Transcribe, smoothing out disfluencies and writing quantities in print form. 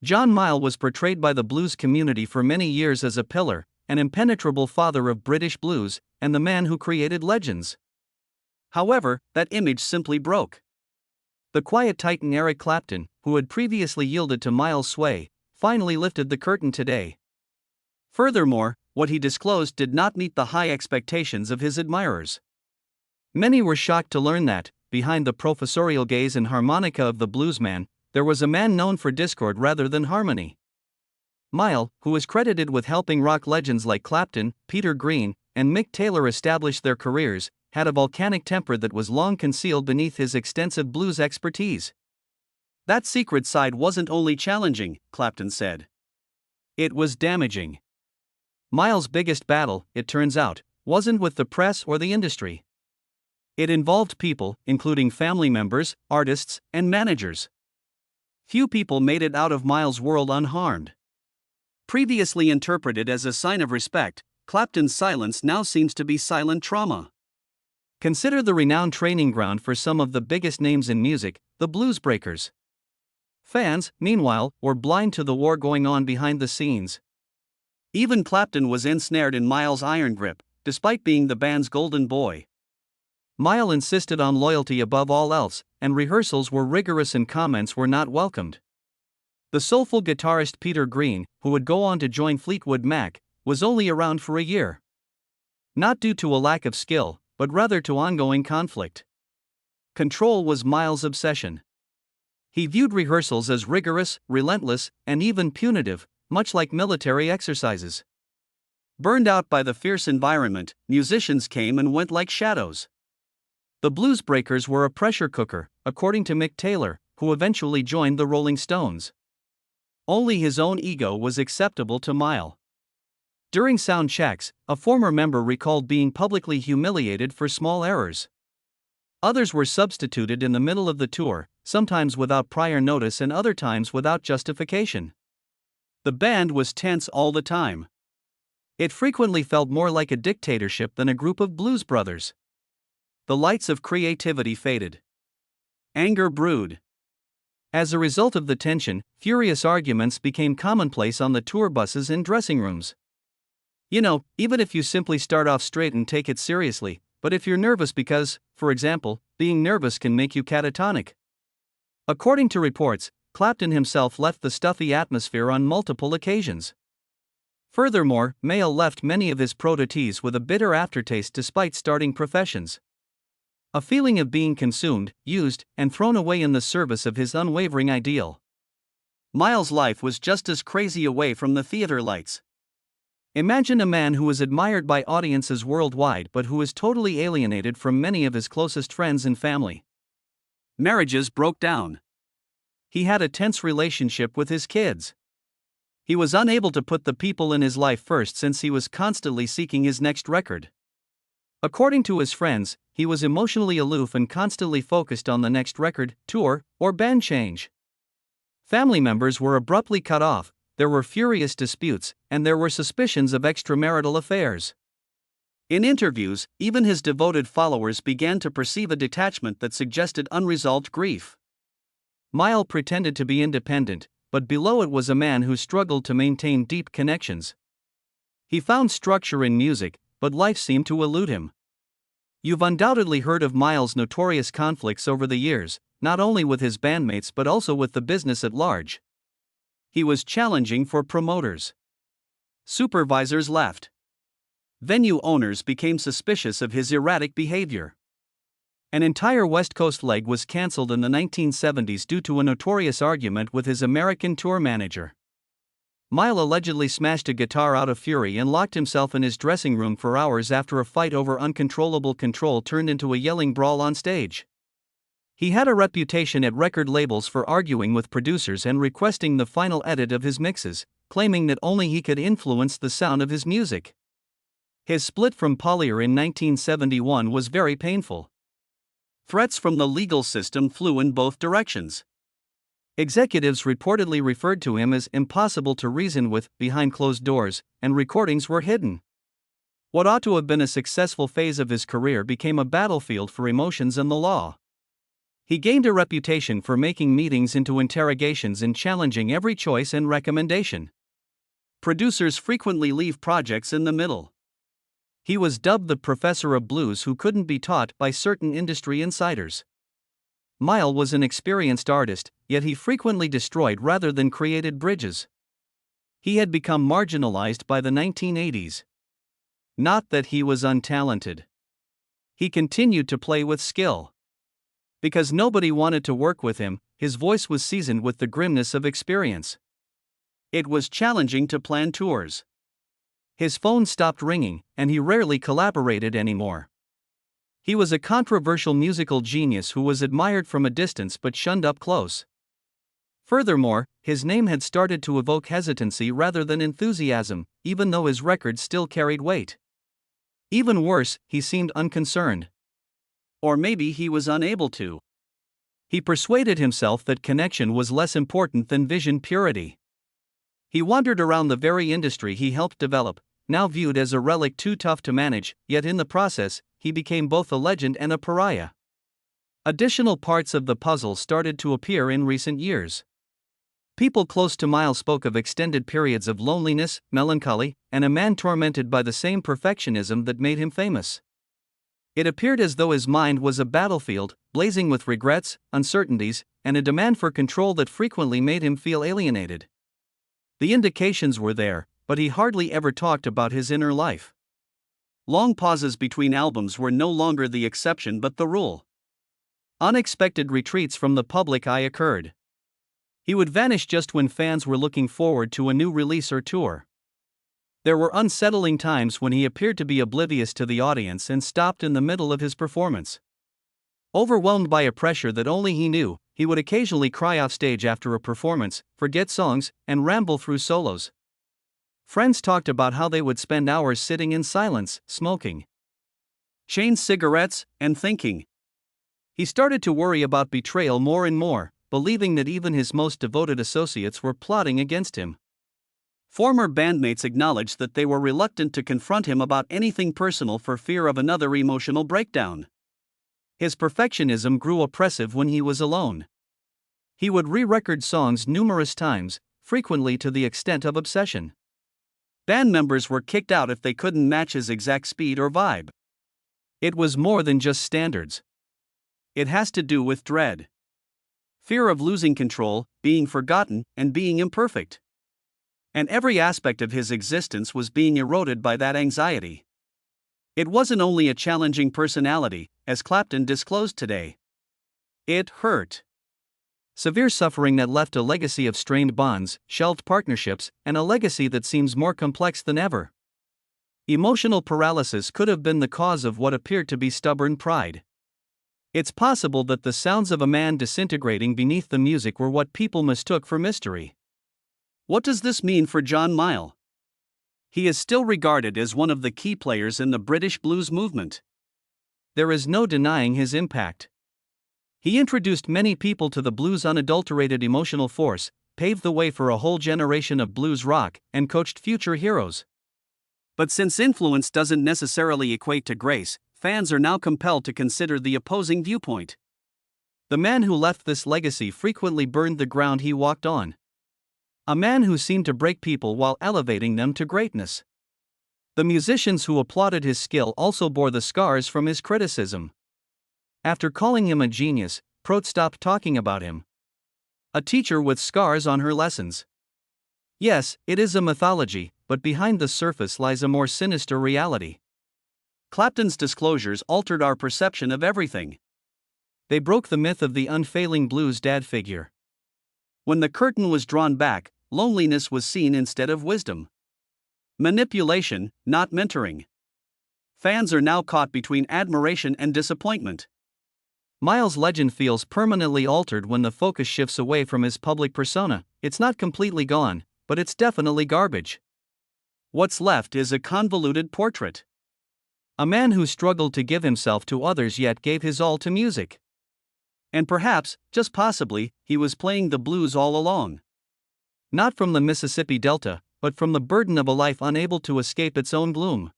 John Mayall was portrayed by the blues community for many years as a pillar, an impenetrable father of British blues, and the man who created legends. However, that image simply broke. The quiet titan Eric Clapton, who had previously yielded to Mayall's sway, finally lifted the curtain today. Furthermore, what he disclosed did not meet the high expectations of his admirers. Many were shocked to learn that, behind the professorial gaze and harmonica of the bluesman, there was a man known for discord rather than harmony. Mayall, who is credited with helping rock legends like Clapton, Peter Green, and Mick Taylor establish their careers, had a volcanic temper that was long concealed beneath his extensive blues expertise. That secret side wasn't only challenging, Clapton said. It was damaging. Mayall's biggest battle, it turns out, wasn't with the press or the industry. It involved people, including family members, artists, and managers. Few people made it out of Mayall's world unharmed. Previously interpreted as a sign of respect, Clapton's silence now seems to be silent trauma. Consider the renowned training ground for some of the biggest names in music, the Blues Breakers. Fans, meanwhile, were blind to the war going on behind the scenes. Even Clapton was ensnared in Mayall's iron grip, despite being the band's golden boy. Mayall insisted on loyalty above all else, and rehearsals were rigorous and comments were not welcomed. The soulful guitarist Peter Green, who would go on to join Fleetwood Mac, was only around for a year. Not due to a lack of skill, but rather to ongoing conflict. Control was Mayall's obsession. He viewed rehearsals as rigorous, relentless, and even punitive, much like military exercises. Burned out by the fierce environment, musicians came and went like shadows. The Blues Breakers were a pressure cooker, according to Mick Taylor, who eventually joined the Rolling Stones. Only his own ego was acceptable to Mayall. During sound checks, a former member recalled being publicly humiliated for small errors. Others were substituted in the middle of the tour, sometimes without prior notice and other times without justification. The band was tense all the time. It frequently felt more like a dictatorship than a group of blues brothers. The lights of creativity faded. Anger brewed. As a result of the tension, furious arguments became commonplace on the tour buses and dressing rooms. You know, even if you simply start off straight and take it seriously, but if you're nervous because, for example, being nervous can make you catatonic. According to reports, Clapton himself left the stuffy atmosphere on multiple occasions. Furthermore, Mayall left many of his protégés with a bitter aftertaste despite starting professions. A feeling of being consumed, used, and thrown away in the service of his unwavering ideal. Mayall's life was just as crazy away from the theater lights. Imagine a man who is admired by audiences worldwide but who is totally alienated from many of his closest friends and family. Marriages broke down. He had a tense relationship with his kids. He was unable to put the people in his life first since he was constantly seeking his next record. According to his friends, he was emotionally aloof and constantly focused on the next record, tour, or band change. Family members were abruptly cut off, there were furious disputes, and there were suspicions of extramarital affairs. In interviews, even his devoted followers began to perceive a detachment that suggested unresolved grief. Mayall pretended to be independent, but below it was a man who struggled to maintain deep connections. He found structure in music, but life seemed to elude him. You've undoubtedly heard of Mayall's notorious conflicts over the years, not only with his bandmates but also with the business at large. He was challenging for promoters. Supervisors left. Venue owners became suspicious of his erratic behavior. An entire West Coast leg was cancelled in the 1970s due to a notorious argument with his American tour manager. Mayall allegedly smashed a guitar out of fury and locked himself in his dressing room for hours after a fight over uncontrollable control turned into a yelling brawl on stage. He had a reputation at record labels for arguing with producers and requesting the final edit of his mixes, claiming that only he could influence the sound of his music. His split from Pollier in 1971 was very painful. Threats from the legal system flew in both directions. Executives reportedly referred to him as impossible to reason with behind closed doors, and recordings were hidden. What ought to have been a successful phase of his career became a battlefield for emotions and the law. He gained a reputation for making meetings into interrogations and challenging every choice and recommendation. Producers frequently leave projects in the middle. He was dubbed the professor of blues who couldn't be taught by certain industry insiders. Mayall was an experienced artist, yet he frequently destroyed rather than created bridges. He had become marginalized by the 1980s. Not that he was untalented. He continued to play with skill. Because nobody wanted to work with him, his voice was seasoned with the grimness of experience. It was challenging to plan tours. His phone stopped ringing, and he rarely collaborated anymore. He was a controversial musical genius who was admired from a distance but shunned up close. Furthermore, his name had started to evoke hesitancy rather than enthusiasm, even though his records still carried weight. Even worse, he seemed unconcerned. Or maybe he was unable to. He persuaded himself that connection was less important than vision purity. He wandered around the very industry he helped develop, now viewed as a relic too tough to manage, yet in the process, he became both a legend and a pariah. Additional parts of the puzzle started to appear in recent years. People close to Mayall spoke of extended periods of loneliness, melancholy, and a man tormented by the same perfectionism that made him famous. It appeared as though his mind was a battlefield, blazing with regrets, uncertainties, and a demand for control that frequently made him feel alienated. The indications were there, but he hardly ever talked about his inner life. Long pauses between albums were no longer the exception but the rule. Unexpected retreats from the public eye occurred. He would vanish just when fans were looking forward to a new release or tour. There were unsettling times when he appeared to be oblivious to the audience and stopped in the middle of his performance. Overwhelmed by a pressure that only he knew, he would occasionally cry off stage after a performance, forget songs, and ramble through solos. Friends talked about how they would spend hours sitting in silence, smoking chain cigarettes, and thinking. He started to worry about betrayal more and more, believing that even his most devoted associates were plotting against him. Former bandmates acknowledged that they were reluctant to confront him about anything personal for fear of another emotional breakdown. His perfectionism grew oppressive when he was alone. He would re-record songs numerous times, frequently to the extent of obsession. Band members were kicked out if they couldn't match his exact speed or vibe. It was more than just standards. It has to do with dread. Fear of losing control, being forgotten, and being imperfect. And every aspect of his existence was being eroded by that anxiety. It wasn't only a challenging personality, as Clapton disclosed today. It hurt. Severe suffering that left a legacy of strained bonds, shelved partnerships, and a legacy that seems more complex than ever. Emotional paralysis could have been the cause of what appeared to be stubborn pride. It's possible that the sounds of a man disintegrating beneath the music were what people mistook for mystery. What does this mean for John Mayall? He is still regarded as one of the key players in the British blues movement. There is no denying his impact. He introduced many people to the blues' unadulterated emotional force, paved the way for a whole generation of blues rock, and coached future heroes. But since influence doesn't necessarily equate to grace, fans are now compelled to consider the opposing viewpoint. The man who left this legacy frequently burned the ground he walked on. A man who seemed to break people while elevating them to greatness. The musicians who applauded his skill also bore the scars from his criticism. After calling him a genius, Prout stopped talking about him. A teacher with scars on her lessons. Yes, it is a mythology, but behind the surface lies a more sinister reality. Clapton's disclosures altered our perception of everything. They broke the myth of the unfailing blues dad figure. When the curtain was drawn back, loneliness was seen instead of wisdom. Manipulation, not mentoring. Fans are now caught between admiration and disappointment. Mayall's legend feels permanently altered when the focus shifts away from his public persona. It's not completely gone, but it's definitely garbage. What's left is a convoluted portrait. A man who struggled to give himself to others yet gave his all to music. And perhaps, just possibly, he was playing the blues all along. Not from the Mississippi Delta, but from the burden of a life unable to escape its own gloom.